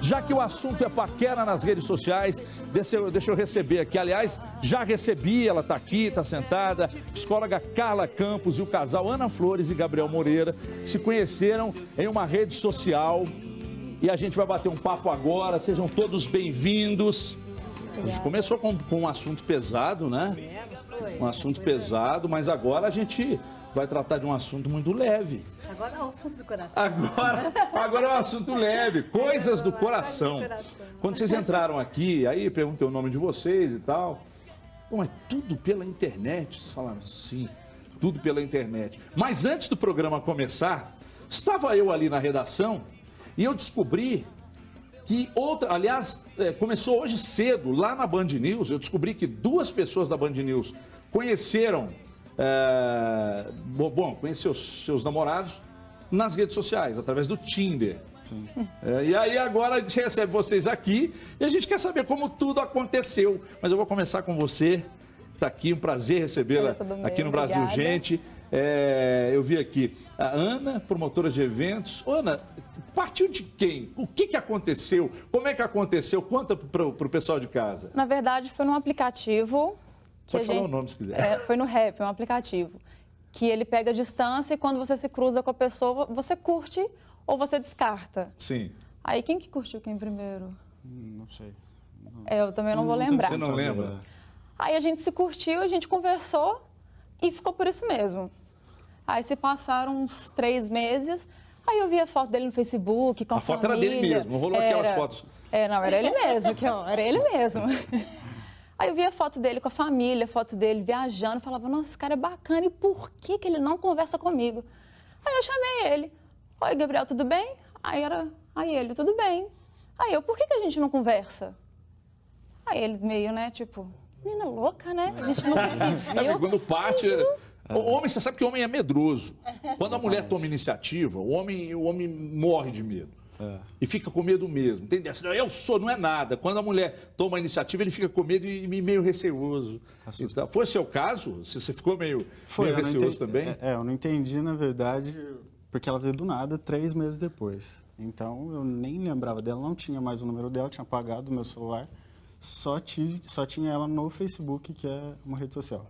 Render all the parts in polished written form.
Já que o assunto é paquera nas redes sociais, deixa eu receber aqui. Aliás, já recebi, ela está aqui, está sentada, psicóloga Carla Campos e o casal Ana Flores e Gabriel Moreira, que se conheceram em uma rede social. E a gente vai bater um papo agora, sejam todos bem-vindos. A gente começou com um assunto pesado, né? Um assunto pesado, mas agora a gente vai tratar de um assunto muito leve. Agora é o assunto do coração. Agora é um assunto leve, coisas do coração. Quando vocês entraram aqui, aí perguntei o nome de vocês e tal. Bom, é tudo pela internet? Vocês falaram, sim, tudo pela internet. Mas antes do programa começar, estava eu ali na redação e eu descobri que começou hoje cedo, lá na Band News, eu descobri que duas pessoas da Band News conheceram conheceu seus namorados nas redes sociais, através do Tinder. E aí agora a gente recebe vocês aqui e a gente quer saber como tudo aconteceu. Mas eu vou começar com você, está aqui, um prazer recebê-la aqui no Brasil, obrigada. Gente. Eu vi aqui a Ana, promotora de eventos. Ana, partiu de quem? O que aconteceu? Como é que aconteceu? Conta para o pessoal de casa. Na verdade, foi num aplicativo... Pode falar o nome se quiser. Foi no Rap, um aplicativo. Que ele pega a distância e quando você se cruza com a pessoa, você curte ou você descarta. Sim. Aí quem que curtiu quem primeiro? Não sei. Eu também não vou lembrar. Você não lembra? Aí a gente se curtiu, a gente conversou e ficou por isso mesmo. Aí se passaram uns 3 meses, aí eu vi a foto dele no Facebook, com a foto família. era dele mesmo, não rolou aquelas fotos? Não, era ele mesmo, era ele mesmo. Aí eu vi a foto dele com a família, a foto dele viajando, falava, nossa, esse cara é bacana, e por que ele não conversa comigo? Aí eu chamei ele, oi, Gabriel, tudo bem? Aí ele, tudo bem. Aí eu, por que a gente não conversa? Aí ele meio, né, tipo, menina louca, né? A gente nunca se viu. Quando parte... O homem, você sabe que o homem é medroso. Quando a mulher toma iniciativa, o homem morre de medo. E fica com medo mesmo. Entendeu? Não é nada. Quando a mulher toma a iniciativa, ele fica com medo e meio receoso. Então, foi o seu caso? Você ficou meio receoso também? Eu não entendi, na verdade, porque ela veio do nada 3 meses depois. Então, eu nem lembrava dela, não tinha mais o número dela, tinha apagado o meu celular. Só tinha ela no Facebook, que é uma rede social.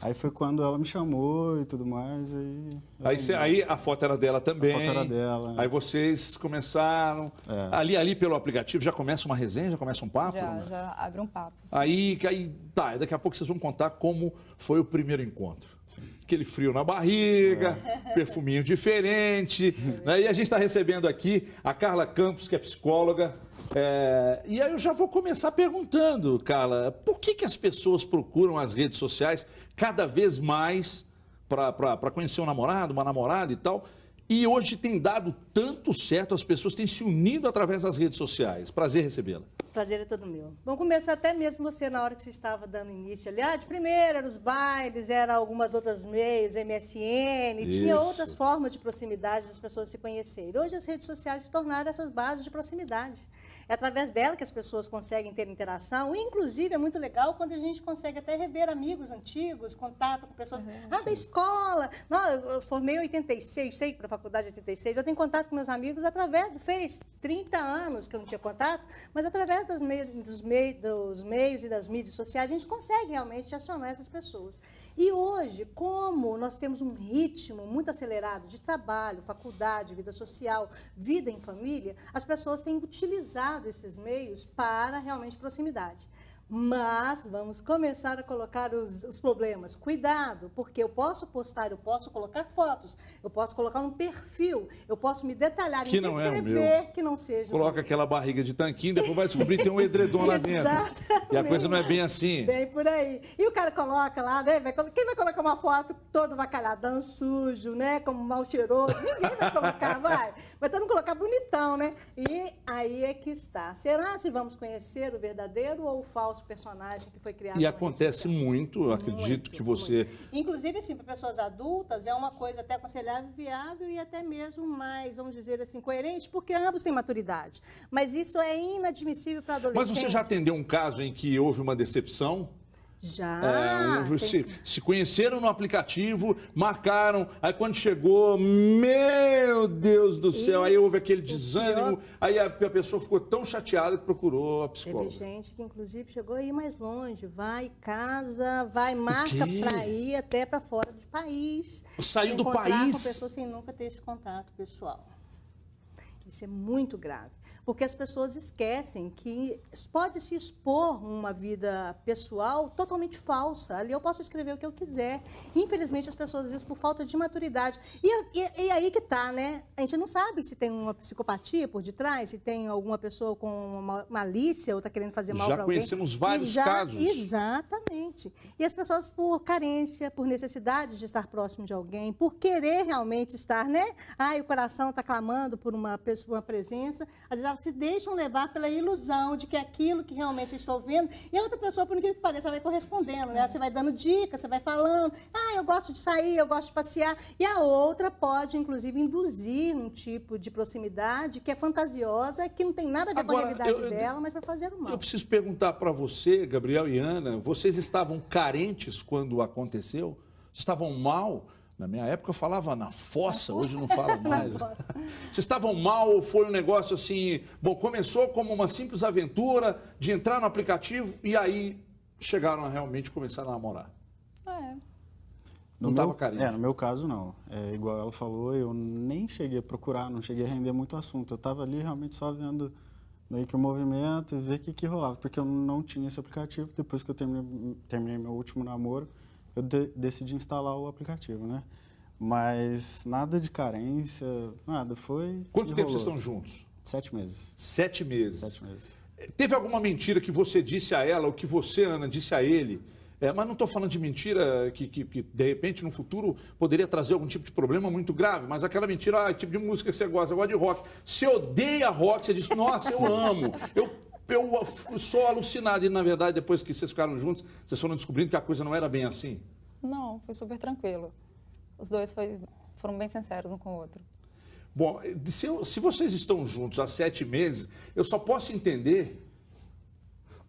Aí foi quando ela me chamou e tudo mais. Aí a foto era dela também. A foto era dela. Aí vocês começaram. Ali pelo aplicativo já começa uma resenha, já começa um papo? Já abre um papo. Aí daqui a pouco vocês vão contar como foi o primeiro encontro. Sim. Aquele frio na barriga, perfuminho diferente. Né? E a gente está recebendo aqui a Carla Campos, que é psicóloga. E aí eu já vou começar perguntando, Carla, por que as pessoas procuram as redes sociais cada vez mais para conhecer um namorado, uma namorada e tal? E hoje tem dado tanto certo, as pessoas têm se unido através das redes sociais. Prazer recebê-la. Prazer é todo meu. Vamos começar até mesmo você, na hora que você estava dando início ali. De primeiro eram os bailes, eram algumas outras meios, MSN, tinha outras formas de proximidade das pessoas se conhecerem. Hoje as redes sociais se tornaram essas bases de proximidade. É através dela que as pessoas conseguem ter interação. Inclusive, é muito legal quando a gente consegue até rever amigos antigos, contato com pessoas da escola. Não, eu formei em 86, sei para a faculdade em 86. Eu tenho contato com meus amigos através do Face. 30 anos que eu não tinha contato, mas através dos meios e das mídias sociais, a gente consegue realmente acionar essas pessoas. E hoje, como nós temos um ritmo muito acelerado de trabalho, faculdade, vida social, vida em família, as pessoas têm utilizado esses meios para realmente proximidade. Mas vamos começar a colocar os problemas. Cuidado, porque eu posso postar, eu posso colocar fotos, eu posso colocar um perfil, eu posso me detalhar e escrever que não seja. Coloca aquela barriga de tanquinho, depois vai descobrir que tem um edredom lá dentro. E a coisa não é bem assim. Bem por aí. E o cara coloca lá, né? Quem vai colocar uma foto todo bacalhadão, sujo, né? Como mal cheiroso? Ninguém vai colocar, vai. Vai todo mundo colocar bonitão, né? E aí é que está. Será se vamos conhecer o verdadeiro ou o falso personagem que foi criado? E acontece muito, eu acredito que você... Inclusive, assim, para pessoas adultas, é uma coisa até aconselhável, viável e até mesmo mais, vamos dizer assim, coerente, porque ambos têm maturidade. Mas isso é inadmissível para adolescentes. Mas você já atendeu um caso em que houve uma decepção? Já. Se conheceram no aplicativo, marcaram, aí quando chegou, meu Deus do céu. Aí houve aquele desânimo, pior, aí a pessoa ficou tão chateada que procurou a psicóloga. teve gente que, inclusive, chegou a ir mais longe. Vai, casa, vai, marca quê? para ir até para fora do país. Saiu do Encontrar país? com pessoas sem nunca ter esse contato pessoal. Isso é muito grave, porque as pessoas esquecem que pode se expor uma vida pessoal totalmente falsa. Ali eu posso escrever o que eu quiser. Infelizmente, as pessoas, às vezes, por falta de maturidade. E aí que está, né? A gente não sabe se tem uma psicopatia por detrás, se tem alguma pessoa com uma malícia ou está querendo fazer mal para alguém. Já conhecemos vários casos. Exatamente. E as pessoas, por carência, por necessidade de estar próximo de alguém, por querer realmente estar, né? Ai, o coração está clamando por uma pessoa, uma presença, às vezes elas se deixam levar pela ilusão de que é aquilo que realmente eu estou vendo, e a outra pessoa, por incrível que pareça, vai correspondendo, né? Você vai dando dicas, você vai falando, eu gosto de sair, eu gosto de passear, e a outra pode, inclusive, induzir um tipo de proximidade que é fantasiosa, que não tem nada a ver com a realidade dela, mas para fazer o mal. Eu preciso perguntar para você, Gabriel e Ana, vocês estavam carentes quando aconteceu? Estavam mal? Na minha época eu falava na fossa, hoje não falo mais. Vocês estavam mal ou foi um negócio assim... Bom, começou como uma simples aventura de entrar no aplicativo e aí chegaram a realmente começar a namorar. Não estava carente. No meu caso, não. Igual ela falou, eu nem cheguei a procurar, não cheguei a render muito assunto. Eu estava ali realmente só vendo meio que o movimento e ver o que rolava, porque eu não tinha esse aplicativo. Depois que eu terminei meu último namoro, eu decidi instalar o aplicativo, né? Mas nada de carência, nada, foi... Quanto tempo vocês estão juntos? 7 meses. 7 meses. 7 meses. Teve alguma mentira que você disse a ela, ou que você, Ana, disse a ele? Mas não estou falando de mentira que, de repente, no futuro, poderia trazer algum tipo de problema muito grave, mas aquela mentira, tipo de música que você gosta de rock. Você odeia rock, você diz, nossa, eu amo, eu sou alucinado. E, na verdade, depois que vocês ficaram juntos, vocês foram descobrindo que a coisa não era bem assim? Não, foi super tranquilo. Os dois foram bem sinceros um com o outro. Bom, se vocês estão juntos há 7 meses, eu só posso entender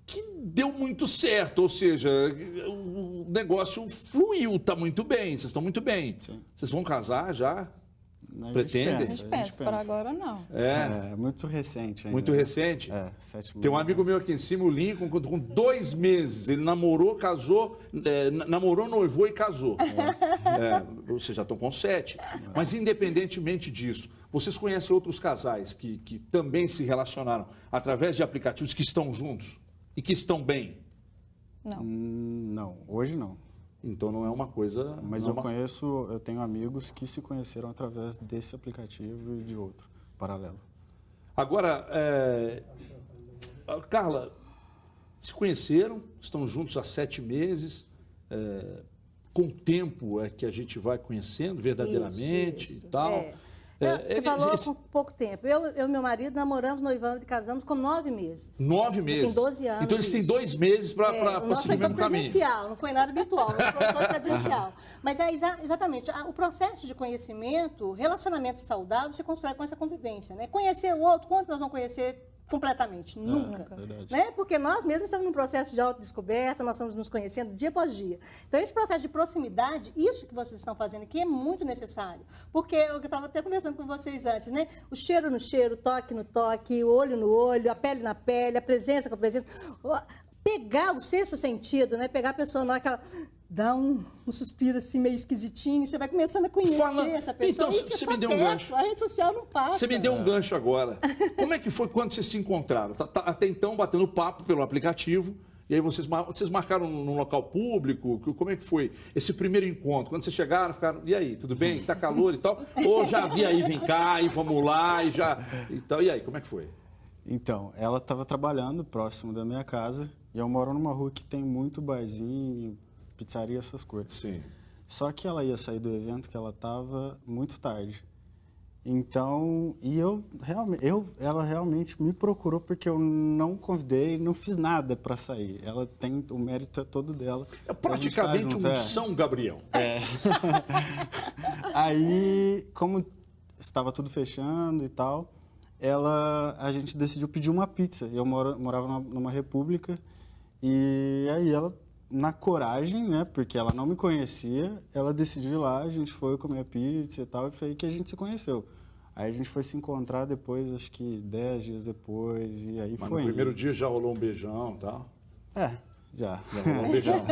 que deu muito certo, ou seja, o negócio fluiu, está muito bem, vocês estão muito bem. Sim. Vocês vão casar já? A Pretendem? gente pensa, por agora não. É muito recente ainda. Muito recente? 7 meses. Tem um amigo meu aqui em cima, o Lincoln, com 2 meses, ele namorou, casou, namorou, noivou e casou. Vocês já estão com 7. Mas independentemente disso, vocês conhecem outros casais que também se relacionaram através de aplicativos que estão juntos e que estão bem? Não. Não, hoje não. Então não é uma coisa... Mas eu tenho amigos que se conheceram através desse aplicativo e de outro, paralelo. Agora, Carla, se conheceram, estão juntos há 7 meses, com o tempo é que a gente vai conhecendo verdadeiramente Isso. e tal. Você falou com pouco tempo. Eu e meu marido namoramos, noivamos e casamos com 9 meses. 9 meses? Tem 12 anos. Então eles têm 2 meses para seguir o mesmo caminho. Presencial, não foi nada virtual, não foi todo presencial. Mas é exatamente, o processo de conhecimento, relacionamento saudável, se constrói com essa convivência, né? Conhecer o outro, quanto nós vamos conhecer completamente? Nunca. Né? Porque nós mesmos estamos num processo de autodescoberta, nós estamos nos conhecendo dia após dia. Então, esse processo de proximidade, isso que vocês estão fazendo aqui é muito necessário. Porque eu estava até conversando com vocês antes, né? O cheiro no cheiro, o toque no toque, o olho no olho, a pele na pele, a presença com a presença. Pegar o sexto sentido, né? Pegar a pessoa na hora que ela dá um suspiro assim meio esquisitinho, você vai começando a conhecer essa pessoa. Então, isso você me deu um gancho. A rede social não passa. Você me deu um gancho agora. Como é que foi quando vocês se encontraram? Até então, batendo papo pelo aplicativo, e aí vocês marcaram num local público? Como é que foi esse primeiro encontro? Quando vocês chegaram, ficaram, e aí, tudo bem? Tá calor e tal? Ou já havia aí, vem cá, e vamos lá, e já... Então, e aí, como é que foi? Então, ela estava trabalhando próximo da minha casa, e eu moro numa rua que tem muito barzinho, pizzaria, essas coisas. Sim. Só que ela ia sair do evento que ela estava muito tarde. Então, ela realmente me procurou porque eu não convidei, não fiz nada para sair. Ela tem, o mérito é todo dela. É praticamente um São Gabriel. Aí, como estava tudo fechando e tal, a gente decidiu pedir uma pizza. Eu morava numa república e aí ela, na coragem, né, porque ela não me conhecia, ela decidiu ir lá, a gente foi comer a pizza e tal, e foi aí que a gente se conheceu. Aí a gente foi se encontrar depois, acho que 10 dias depois, e aí Mas foi. no primeiro dia já rolou um beijão e tal? Já rolou um beijão.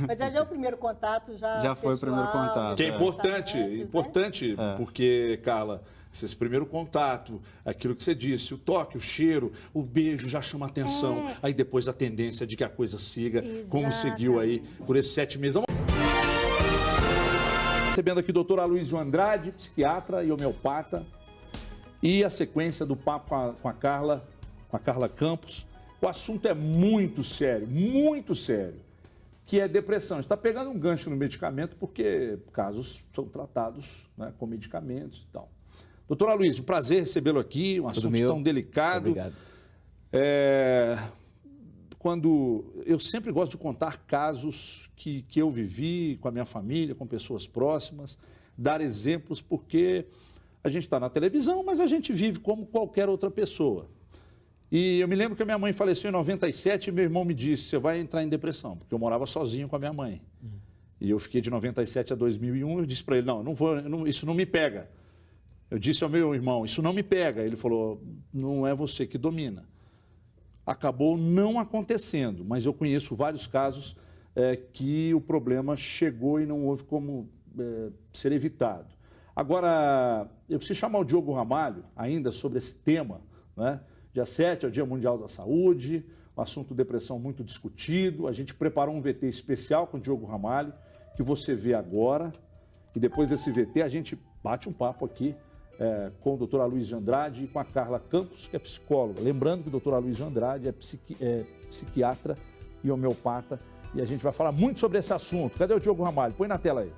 Mas já é o primeiro contato, já foi o primeiro contato. Que é importante, antes, né? Porque, Carla, esse primeiro contato, aquilo que você disse, o toque, o cheiro, o beijo já chama atenção. Aí depois a tendência de que a coisa siga, como seguiu aí por esses 7 meses. Recebendo aqui o doutor Aloysio Andrade, psiquiatra e homeopata, e a sequência do papo com a Carla Campos. O assunto é muito sério, que é depressão. Está pegando um gancho no medicamento porque casos são tratados, né, com medicamentos e tal. Doutor Aloysio, prazer recebê-lo aqui, um assunto tão delicado. Obrigado. Eu sempre gosto de contar casos que eu vivi com a minha família, com pessoas próximas, dar exemplos, porque a gente está na televisão, mas a gente vive como qualquer outra pessoa. E eu me lembro que a minha mãe faleceu em 97 e meu irmão me disse, você vai entrar em depressão, porque eu morava sozinho com a minha mãe. E eu fiquei de 97 a 2001, eu disse para ele, isso não me pega. Eu disse ao meu irmão, isso não me pega. Ele falou, não é você que domina. Acabou não acontecendo, mas eu conheço vários casos que o problema chegou e não houve como ser evitado. Agora, eu preciso chamar o Diogo Ramalho ainda sobre esse tema, né? Dia 7 é o Dia Mundial da Saúde, o assunto depressão muito discutido. A gente preparou um VT especial com o Diogo Ramalho, que você vê agora. E depois desse VT a gente bate um papo aqui com o doutor Aloysio Andrade e com a Carla Campos, que é psicóloga. Lembrando que o doutor Aloysio Andrade é psiquiatra e homeopata. E a gente vai falar muito sobre esse assunto. Cadê o Diogo Ramalho? Põe na tela aí.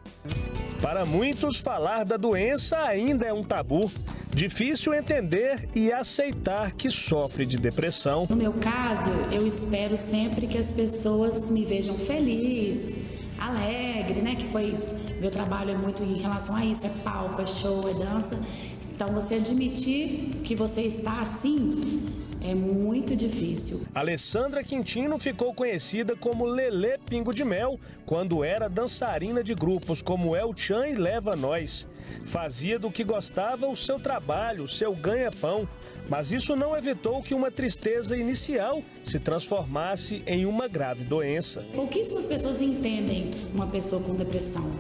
Para muitos, falar da doença ainda é um tabu. Difícil entender e aceitar que sofre de depressão. No meu caso, eu espero sempre que as pessoas me vejam feliz, alegre, né? Que foi, meu trabalho é muito em relação a isso, é palco, é show, é dança. Então, você admitir que você está assim é muito difícil. Alessandra Quintino ficou conhecida como Lelê Pingo de Mel quando era dançarina de grupos como El Chan e Leva Nós. Fazia do que gostava o seu trabalho, o seu ganha-pão. Mas isso não evitou que uma tristeza inicial se transformasse em uma grave doença. Pouquíssimas pessoas entendem uma pessoa com depressão.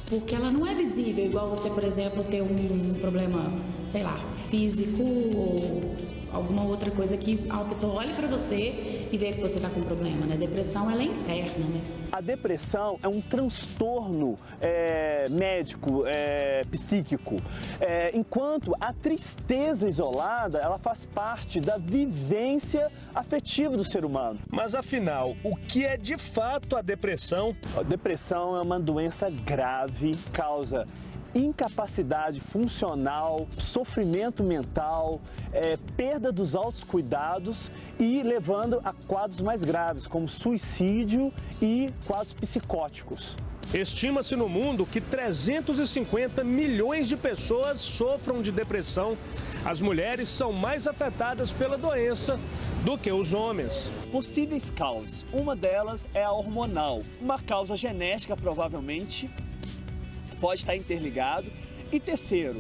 Porque ela não é visível, igual você, por exemplo, ter um problema, sei lá, físico ou alguma outra coisa que a pessoa olha para você e vê que você está com problema, né? Depressão, ela é interna, né? A depressão é um transtorno médico, psíquico, enquanto a tristeza isolada, ela faz parte da vivência afetiva do ser humano. Mas afinal, o que é de fato a depressão? A depressão é uma doença grave, causa incapacidade funcional, sofrimento mental, perda dos autocuidados e levando a quadros mais graves, como suicídio e quadros psicóticos. Estima-se no mundo que 350 milhões de pessoas sofram de depressão. As mulheres são mais afetadas pela doença do que os homens. Possíveis causas. Uma delas é a hormonal. Uma causa genética, provavelmente, pode estar interligado. E terceiro,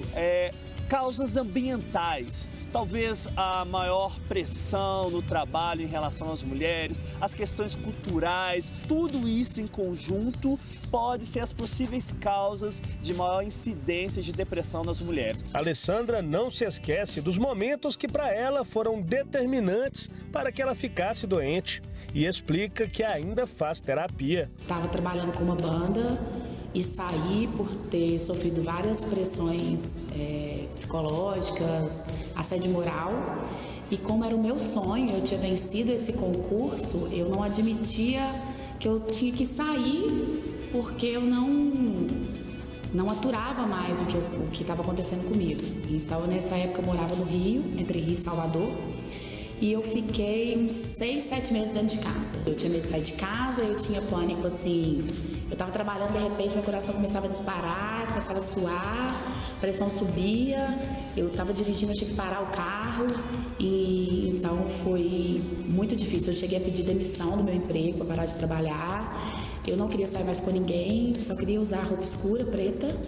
causas ambientais. Talvez a maior pressão no trabalho em relação às mulheres, as questões culturais, tudo isso em conjunto pode ser as possíveis causas de maior incidência de depressão nas mulheres. Alessandra não se esquece dos momentos que para ela foram determinantes para que ela ficasse doente e explica que ainda faz terapia. Estava trabalhando com uma banda e saí por ter sofrido várias pressões psicológicas, assédio moral. E como era o meu sonho, eu tinha vencido esse concurso, eu não admitia que eu tinha que sair porque eu não aturava mais o que estava acontecendo comigo. Então, nessa época, eu morava no Rio, entre Rio e Salvador. E eu fiquei uns 6, 7 meses dentro de casa. Eu tinha medo de sair de casa, eu tinha pânico, assim... Eu tava trabalhando, de repente, meu coração começava a disparar, começava a suar, a pressão subia. Eu tava dirigindo, eu tinha que parar o carro. E então foi muito difícil. Eu cheguei a pedir demissão do meu emprego para parar de trabalhar. Eu não queria sair mais com ninguém, só queria usar roupa escura, preta.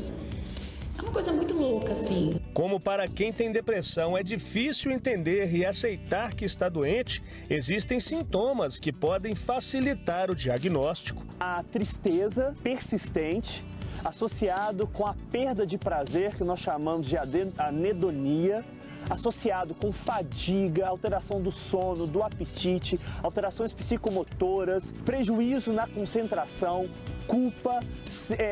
É uma coisa muito louca, assim. Como para quem tem depressão é difícil entender e aceitar que está doente, existem sintomas que podem facilitar o diagnóstico. A tristeza persistente, associado com a perda de prazer, que nós chamamos de anedonia, associado com fadiga, alteração do sono, do apetite, alterações psicomotoras, prejuízo na concentração, culpa,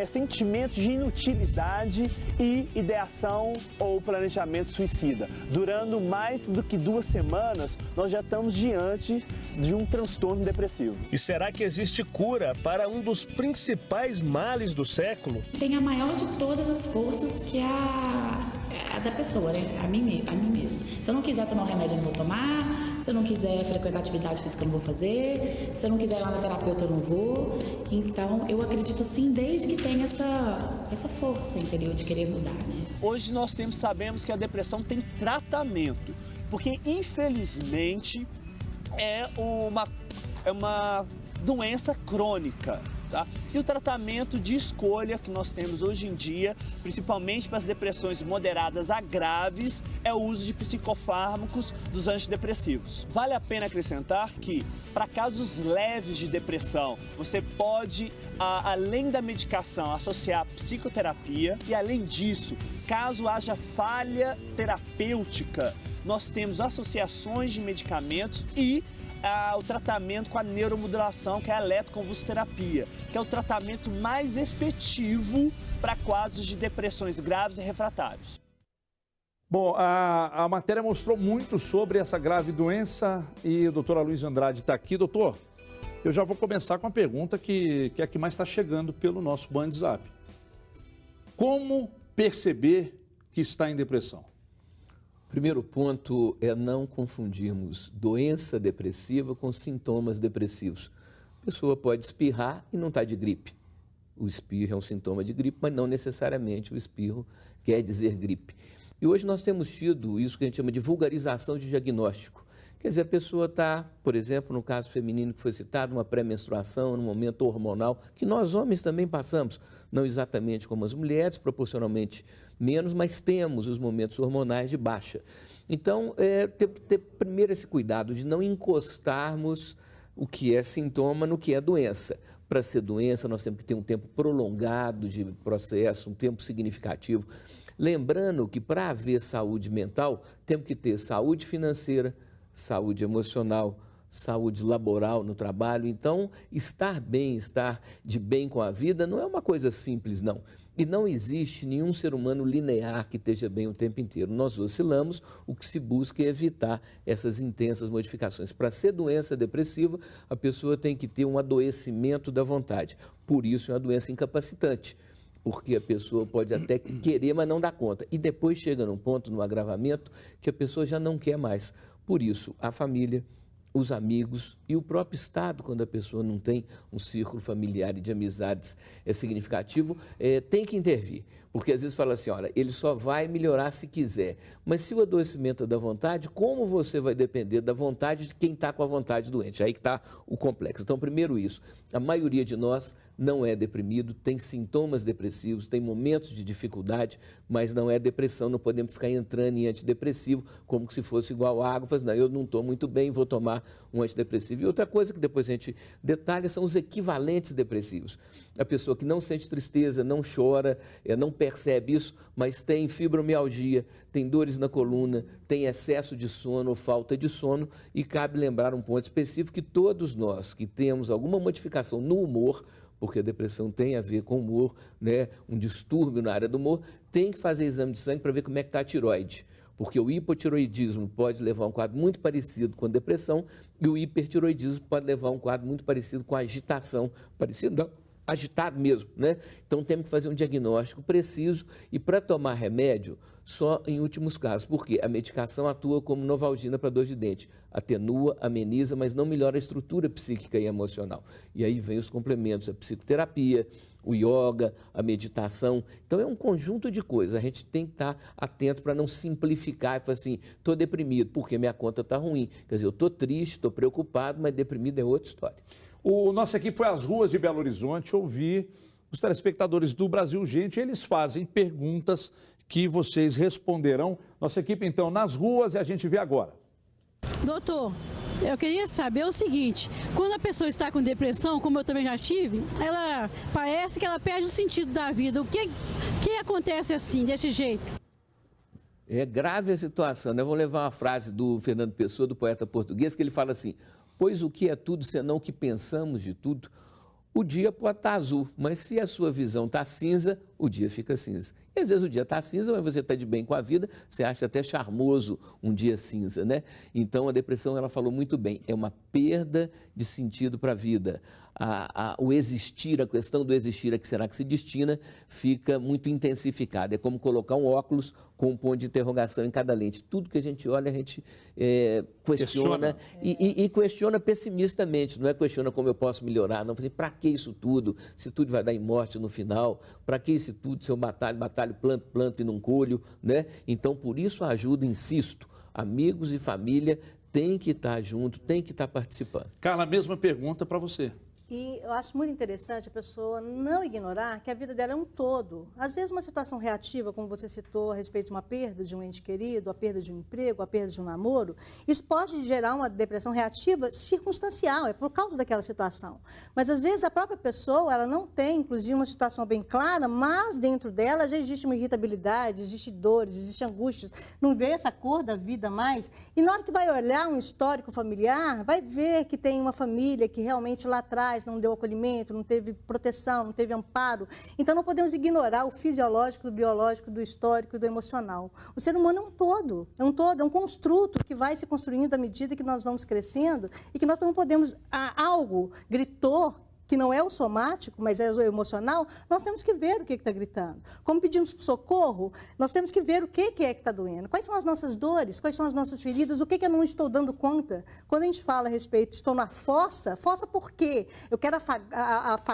sentimentos de inutilidade e ideação ou planejamento suicida. Durando mais do que 2 semanas, nós já estamos diante de um transtorno depressivo. E será que existe cura para um dos principais males do século? Tem a maior de todas as forças, que é a da pessoa, né? A mim mesmo. Se eu não quiser tomar o remédio, eu não vou tomar. Se eu não quiser frequentar atividade física, eu não vou fazer. Se eu não quiser ir lá na terapeuta, eu não vou. Então, eu acredito sim, desde que tenha essa força, entendeu? De querer mudar, né? Hoje nós sabemos que a depressão tem tratamento, porque infelizmente é uma doença crônica. Tá? E o tratamento de escolha que nós temos hoje em dia, principalmente para as depressões moderadas a graves, é o uso de psicofármacos dos antidepressivos. Vale a pena acrescentar que, para casos leves de depressão, você pode, além da medicação, associar a psicoterapia e, além disso, caso haja falha terapêutica, nós temos associações de medicamentos e o tratamento com a neuromodulação, que é a eletroconvulsoterapia, que é o tratamento mais efetivo para quadros de depressões graves e refratários. Bom, a matéria mostrou muito sobre essa grave doença e o doutor Aloysio Andrade está aqui. Doutor, eu já vou começar com a pergunta que é a que mais está chegando pelo nosso WhatsApp. Como perceber que está em depressão? Primeiro ponto é não confundirmos doença depressiva com sintomas depressivos. A pessoa pode espirrar e não está de gripe. O espirro é um sintoma de gripe, mas não necessariamente o espirro quer dizer gripe. E hoje nós temos tido isso que a gente chama de vulgarização de diagnóstico. Quer dizer, a pessoa está, por exemplo, no caso feminino que foi citado, numa pré-menstruação, num momento hormonal, que nós homens também passamos, não exatamente como as mulheres, proporcionalmente menos, mas temos os momentos hormonais de baixa. Então, ter primeiro esse cuidado de não encostarmos o que é sintoma no que é doença. Para ser doença, nós temos que ter um tempo prolongado de processo, um tempo significativo. Lembrando que para haver saúde mental, temos que ter saúde financeira, saúde emocional, saúde laboral no trabalho. Então, estar bem, estar de bem com a vida não é uma coisa simples, não. E não existe nenhum ser humano linear que esteja bem o tempo inteiro. Nós oscilamos, o que se busca é evitar essas intensas modificações. Para ser doença depressiva, a pessoa tem que ter um adoecimento da vontade. Por isso, é uma doença incapacitante, porque a pessoa pode até querer, mas não dá conta. E depois chega num ponto, no agravamento, que a pessoa já não quer mais. Por isso, a família, os amigos e o próprio Estado, quando a pessoa não tem um círculo familiar e de amizades significativo, tem que intervir. Porque às vezes fala assim, olha, ele só vai melhorar se quiser. Mas se o adoecimento é da vontade, como você vai depender da vontade de quem está com a vontade doente? Aí que está o complexo. Então, primeiro isso, a maioria de nós não é deprimido, tem sintomas depressivos, tem momentos de dificuldade, mas não é depressão, não podemos ficar entrando em antidepressivo como se fosse igual água, não, eu não estou muito bem, vou tomar um antidepressivo. E outra coisa que depois a gente detalha são os equivalentes depressivos. A pessoa que não sente tristeza, não chora, não percebe isso, mas tem fibromialgia, tem dores na coluna, tem excesso de sono ou falta de sono, e cabe lembrar um ponto específico que todos nós que temos alguma modificação no humor, porque a depressão tem a ver com humor, né? Um distúrbio na área do humor, tem que fazer exame de sangue para ver como é que está a tireoide. Porque o hipotiroidismo pode levar a um quadro muito parecido com a depressão e o hipertiroidismo pode levar a um quadro muito parecido com a agitação. Parecido não, agitado mesmo, né? Então temos que fazer um diagnóstico preciso e para tomar remédio só em últimos casos, porque a medicação atua como Novalgina para dor de dente, atenua, ameniza, mas não melhora a estrutura psíquica e emocional. E aí vem os complementos, a psicoterapia, o yoga, a meditação. Então é um conjunto de coisas, a gente tem que estar atento para não simplificar e falar assim, estou deprimido porque minha conta está ruim. Quer dizer, eu estou triste, estou preocupado, mas deprimido é outra história. Nossa equipe foi às ruas de Belo Horizonte ouvir os telespectadores do Brasil Gente. Eles fazem perguntas que vocês responderão. Nossa equipe, então, nas ruas e a gente vê agora. Doutor, eu queria saber o seguinte, quando a pessoa está com depressão, como eu também já tive, ela parece que ela perde o sentido da vida. O que acontece assim, desse jeito? É grave a situação, né? Eu vou levar uma frase do Fernando Pessoa, do poeta português, que ele fala assim: pois o que é tudo senão o que pensamos de tudo? O dia pode estar azul, mas se a sua visão está cinza, o dia fica cinza. E às vezes o dia está cinza, mas você está de bem com a vida, você acha até charmoso um dia cinza, né? Então a depressão, ela falou muito bem, é uma perda de sentido para a vida. O existir, a questão do existir, a que será que se destina, fica muito intensificada. É como colocar um óculos com um ponto de interrogação em cada lente. Tudo que a gente olha, a gente questiona. E questiona pessimistamente, não é questiona como eu posso melhorar, não. Para que isso tudo? Se tudo vai dar em morte no final, para que isso tudo? Se eu batalho, planto e não colho, né? Então, por isso a ajuda, insisto, amigos e família têm que estar junto, têm que estar participando. Carla, a mesma pergunta para você. E eu acho muito interessante a pessoa não ignorar que a vida dela é um todo. Às vezes uma situação reativa, como você citou, a respeito de uma perda de um ente querido, a perda de um emprego, a perda de um namoro, isso pode gerar uma depressão reativa circunstancial, é por causa daquela situação. Mas às vezes a própria pessoa, ela não tem, inclusive, uma situação bem clara, mas dentro dela já existe uma irritabilidade, existe dores, existe angústias, não vê essa cor da vida mais. E na hora que vai olhar um histórico familiar, vai ver que tem uma família que realmente lá atrás não deu acolhimento, não teve proteção, não teve amparo. Então, não podemos ignorar o fisiológico, do biológico, do histórico e do emocional. O ser humano é um todo, é um construto que vai se construindo à medida que nós vamos crescendo e que nós não podemos... Algo gritou, que não é o somático, mas é o emocional, nós temos que ver o que está gritando. Como pedimos socorro, nós temos que ver o que é que está doendo. Quais são as nossas dores, quais são as nossas feridas, o que eu não estou dando conta. Quando a gente fala a respeito, estou na fossa, fossa por quê? Eu quero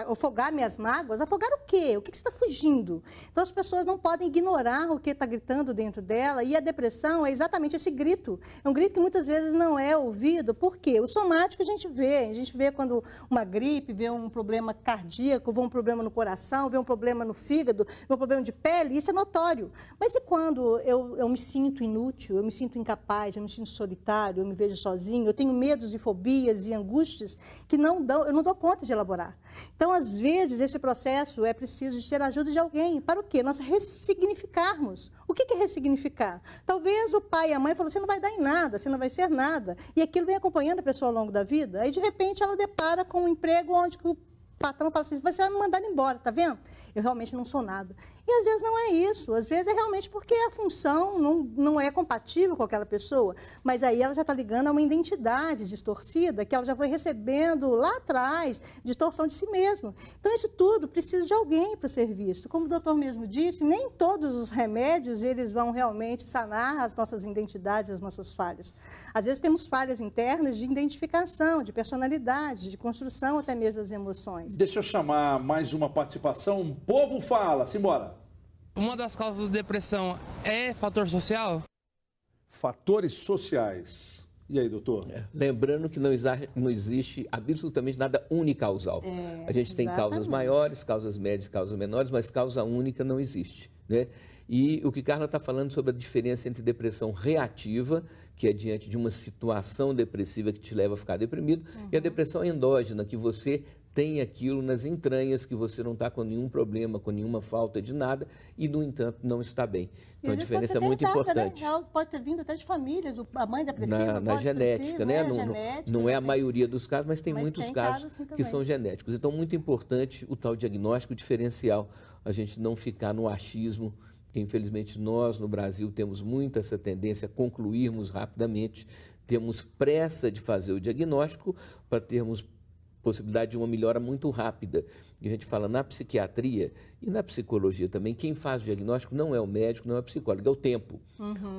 afogar minhas mágoas, afogar o quê? O que você está fugindo? Então as pessoas não podem ignorar o que está gritando dentro dela e a depressão é exatamente esse grito. É um grito que muitas vezes não é ouvido. Por quê? O somático a gente vê quando uma gripe, vê um problema cardíaco, vê um problema no coração, vê um problema no fígado, vê um problema de pele, isso é notório. Mas e quando eu me sinto inútil, eu me sinto incapaz, eu me sinto solitário, eu me vejo sozinho, eu tenho medos e fobias e angústias que eu não dou conta de elaborar. Então, às vezes, esse processo é preciso de ter a ajuda de alguém. Para o quê? Nós ressignificarmos. O que é ressignificar? Talvez o pai e a mãe falam, você não vai dar em nada, você não vai ser nada. E aquilo vem acompanhando a pessoa ao longo da vida. Aí, de repente, ela depara com um emprego onde o patrão fala assim, você vai me mandar embora, tá vendo? Eu realmente não sou nada. E às vezes não é isso, às vezes é realmente porque a função não é compatível com aquela pessoa, mas aí ela já está ligando a uma identidade distorcida que ela já foi recebendo lá atrás, distorção de si mesma. Então isso tudo precisa de alguém para ser visto. Como o doutor mesmo disse, nem todos os remédios eles vão realmente sanar as nossas identidades, as nossas falhas. Às vezes temos falhas internas de identificação, de personalidade, de construção até mesmo das emoções. Deixa eu chamar mais uma participação. O povo fala, simbora. Uma das causas da depressão é fator social? Fatores sociais. E aí, doutor? Lembrando que não existe absolutamente nada unicausal. A gente tem causas maiores, causas médias, causas menores, mas causa única não existe, né? E o que Carla está falando sobre a diferença entre depressão reativa, que é diante de uma situação depressiva que te leva a ficar deprimido, e a depressão endógena, que você tem aquilo nas entranhas, que você não está com nenhum problema, com nenhuma falta de nada, e, no entanto, não está bem. Então, a diferença é muito importante. Né? Pode ter vindo até de famílias, a mãe depressiva, na genética, né? Não é a maioria dos casos, mas tem muitos casos assim que são genéticos. Então, muito importante o tal diagnóstico diferencial, a gente não ficar no achismo, que infelizmente nós, no Brasil, temos muito essa tendência a concluirmos rapidamente, temos pressa de fazer o diagnóstico para termos possibilidade de uma melhora muito rápida. E a gente fala na psiquiatria e na psicologia também, quem faz o diagnóstico não é o médico, não é o psicólogo, é o tempo.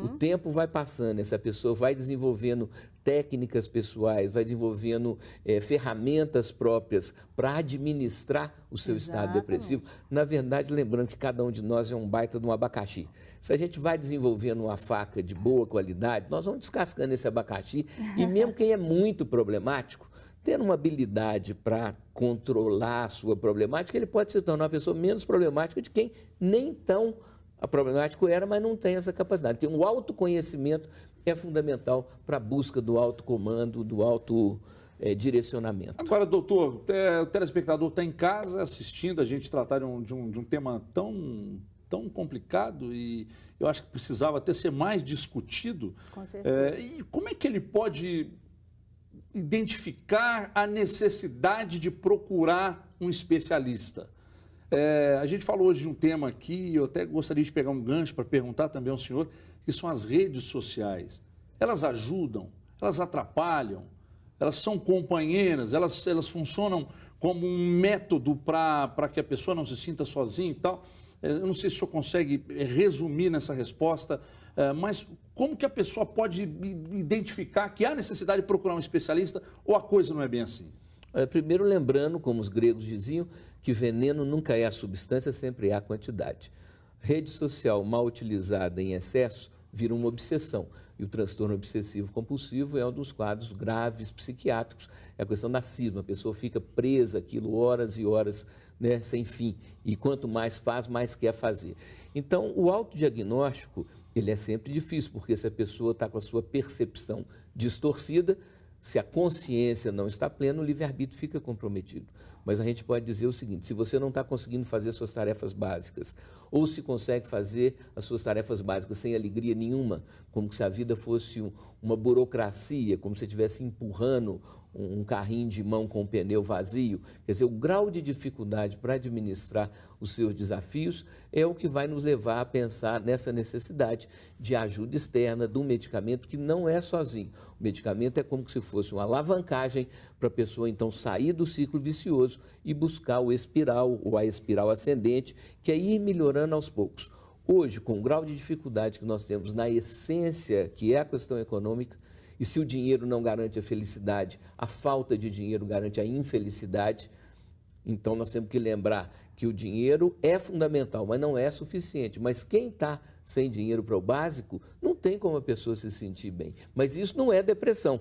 O tempo vai passando, essa pessoa vai desenvolvendo técnicas pessoais, vai desenvolvendo ferramentas próprias para administrar o seu estado depressivo. Na verdade, lembrando que cada um de nós é um baita de um abacaxi. Se a gente vai desenvolvendo uma faca de boa qualidade, nós vamos descascando esse abacaxi e mesmo quem é muito problemático, tendo uma habilidade para controlar a sua problemática, ele pode se tornar uma pessoa menos problemática de quem nem tão A problemática era, mas não tem essa capacidade. Então, o autoconhecimento é fundamental para a busca do autocomando, do autodirecionamento. Agora, doutor, o telespectador está em casa assistindo a gente tratar de um tema tão complicado e eu acho que precisava até ser mais discutido. Com certeza. E como é que ele pode identificar a necessidade de procurar um especialista? A gente falou hoje de um tema aqui, eu até gostaria de pegar um gancho para perguntar também ao senhor, que são as redes sociais. Elas ajudam, elas atrapalham, elas são companheiras, elas funcionam como um método para que a pessoa não se sinta sozinha e tal. Eu não sei se o senhor consegue resumir nessa resposta, mas como que a pessoa pode identificar que há necessidade de procurar um especialista ou a coisa não é bem assim? Primeiro lembrando, como os gregos diziam, que veneno nunca é a substância, sempre é a quantidade. Rede social mal utilizada em excesso vira uma obsessão. E o transtorno obsessivo-compulsivo é um dos quadros graves psiquiátricos. É a questão da cisma, a pessoa fica presa aquilo horas e horas, né, sem fim. E quanto mais faz, mais quer fazer. Então, o autodiagnóstico, ele é sempre difícil, porque se a pessoa está com a sua percepção distorcida, se a consciência não está plena, o livre-arbítrio fica comprometido. Mas a gente pode dizer o seguinte, se você não está conseguindo fazer suas tarefas básicas, ou se consegue fazer as suas tarefas básicas sem alegria nenhuma, como se a vida fosse uma burocracia, como se você estivesse empurrando um carrinho de mão com um pneu vazio, quer dizer, o grau de dificuldade para administrar os seus desafios é o que vai nos levar a pensar nessa necessidade de ajuda externa do medicamento, que não é sozinho. O medicamento é como se fosse uma alavancagem para a pessoa, então, sair do ciclo vicioso e buscar o espiral ou a espiral ascendente, que é ir melhorando aos poucos. Hoje, com o grau de dificuldade que nós temos na essência, que é a questão econômica, e se o dinheiro não garante a felicidade, a falta de dinheiro garante a infelicidade. Então, nós temos que lembrar que o dinheiro é fundamental, mas não é suficiente. Mas quem está sem dinheiro para o básico, não tem como a pessoa se sentir bem. Mas isso não é depressão.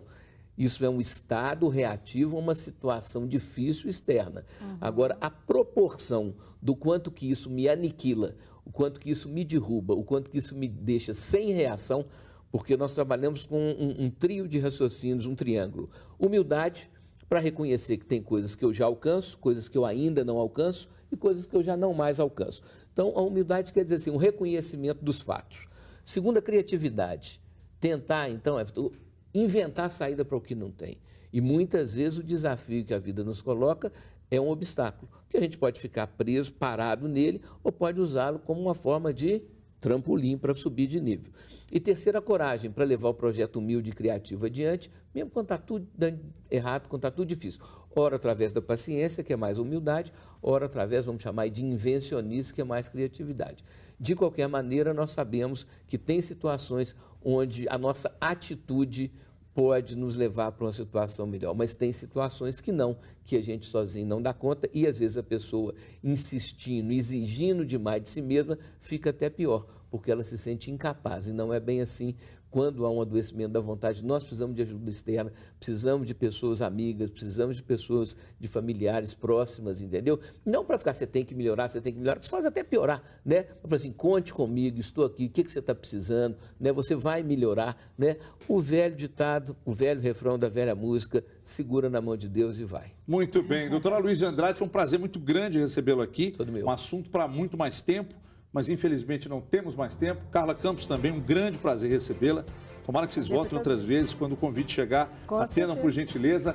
Isso é um estado reativo a uma situação difícil externa. Agora, a proporção do quanto que isso me aniquila, o quanto que isso me derruba, o quanto que isso me deixa sem reação, porque nós trabalhamos com um trio de raciocínios, um triângulo. Humildade, para reconhecer que tem coisas que eu já alcanço, coisas que eu ainda não alcanço e coisas que eu já não mais alcanço. Então, a humildade quer dizer assim, um reconhecimento dos fatos. Segunda, criatividade. Tentar, então, inventar saída para o que não tem. E muitas vezes o desafio que a vida nos coloca é um obstáculo, que a gente pode ficar preso, parado nele, ou pode usá-lo como uma forma de trampolim para subir de nível. E terceira, coragem para levar o projeto humilde e criativo adiante, mesmo quando está tudo dando errado, quando está tudo difícil. Ora através da paciência, que é mais humildade, ora através, vamos chamar de invencionice, que é mais criatividade. De qualquer maneira, nós sabemos que tem situações onde a nossa atitude pode nos levar para uma situação melhor, mas tem situações que não, que a gente sozinho não dá conta e às vezes a pessoa insistindo, exigindo demais de si mesma, fica até pior, porque ela se sente incapaz e não é bem assim. Quando há um adoecimento da vontade, nós precisamos de ajuda externa, precisamos de pessoas amigas, precisamos de pessoas, de familiares próximas, entendeu? Não para ficar, você tem que melhorar, você faz até piorar, né? Para assim, conte comigo, estou aqui, o que você está precisando, né? Você vai melhorar, né? O velho ditado, o velho refrão da velha música, segura na mão de Deus e vai. Muito bem. Doutora Luiz de Andrade, foi um prazer muito grande recebê-lo aqui. Todo meu. Um assunto para muito mais tempo, mas infelizmente não temos mais tempo. Carla Campos também, um grande prazer recebê-la. Tomara que vocês voltem outras vezes, quando o convite chegar, atendam por gentileza.